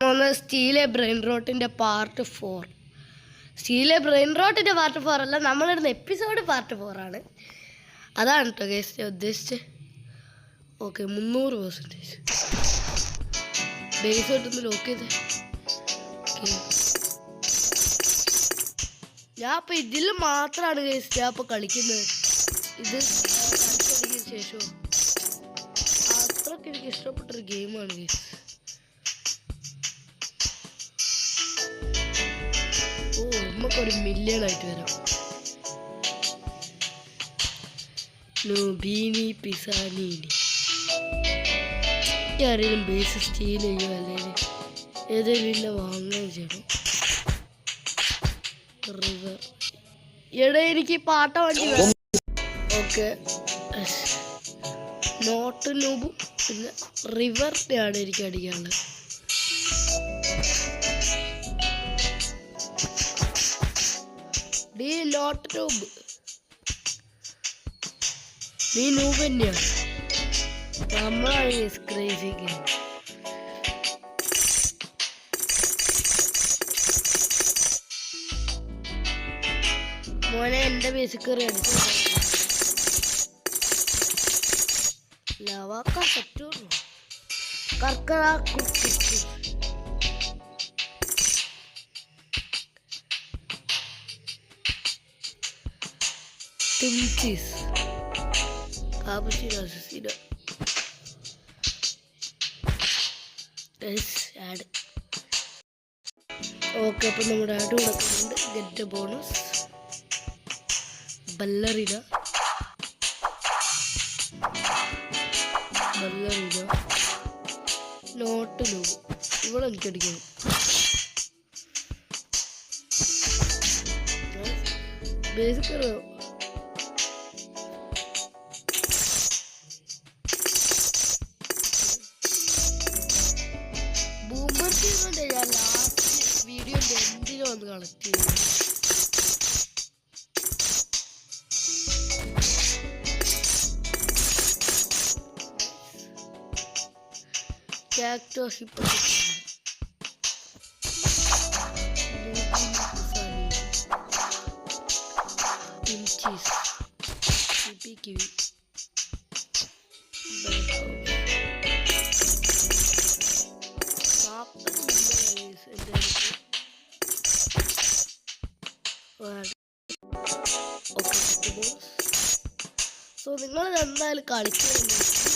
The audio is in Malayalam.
സ്റ്റീലെ ബ്രെയിൻ റോട്ടിൻ്റെ പാർട്ട് 4. സ്റ്റീലെ ബ്രെയിൻ റോട്ടിൻ്റെ പാർട്ട് 4 അല്ല, നമ്മളിടുന്ന എപ്പിസോഡ് പാർട്ട് 4 ആണ്. അതാണ് കേട്ടോ ഗൈസ് ഞാൻ ഉദ്ദേശിച്ചത്. ഓക്കെ, 300% ബേസ് തൊട്ടൊന്ന് ലോക്ക് ചെയ്ത്. ഞാൻ ഇപ്പം ഇതിൽ മാത്രമാണ് ഗൈസ് ഞാൻ ഇപ്പോൾ കളിക്കുന്നത്. ഇത് കളിച്ചു തുടങ്ങിയ ശേഷം അത്രയ്ക്ക് എനിക്ക് ഇഷ്ടപ്പെട്ടൊരു ഗെയിമാണ് ഗൈസ്. നമുക്കൊരു മില്യണായിട്ട് വരാം. നൂബീനി പിസാനീനി ആരെങ്കിലും ബേസ് സ്റ്റീൽ ചെയ്യുക, അല്ലെങ്കിൽ ഏതെങ്കിലും വാങ്ങുകയും ചെയ്യണം. റിവർ എടാ എനിക്ക് പാട്ട വണ്ടി വേണം. ഓക്കെ, നോട്ട് നൂബും പിന്നെ റിവറിനെയാണ് എനിക്ക് അടിക്കാനുള്ളത്. നീ നോട്ട് നൂബ്, നീ നൂബ് തന്നെയാണ്. നമ്മളാണ് ക്രേസി ഗെയിം. മോനെ എൻ്റെ ബേസിക് കയറി അടിച്ചു ലവാക്ക പറ്റുള്ളൂ. കർക്കട കുട്ടി Timchis cappuccino assassino. Let's add. Okay, അപ്പോൾ നമ്മുടെ ആഡ് കൊടുക്കുന്നുണ്ട്. ഗെറ്റ് ബോണസ് ബല്ലറിന നോട്ട് ലോ ഇവിടെ എനിക്ക് അടിക്കണം. ബേസിക് ഞാൻ ലാസ്റ്റ് വീഡിയോൻ്റെ എന്തിനും ഒന്ന് കളക്ട് ചെയ്തു. ക്യാക്ടോസ് ഇപ്പോൾ സോ നിങ്ങൾ എന്തായാലും കളിക്കുന്നുണ്ട്.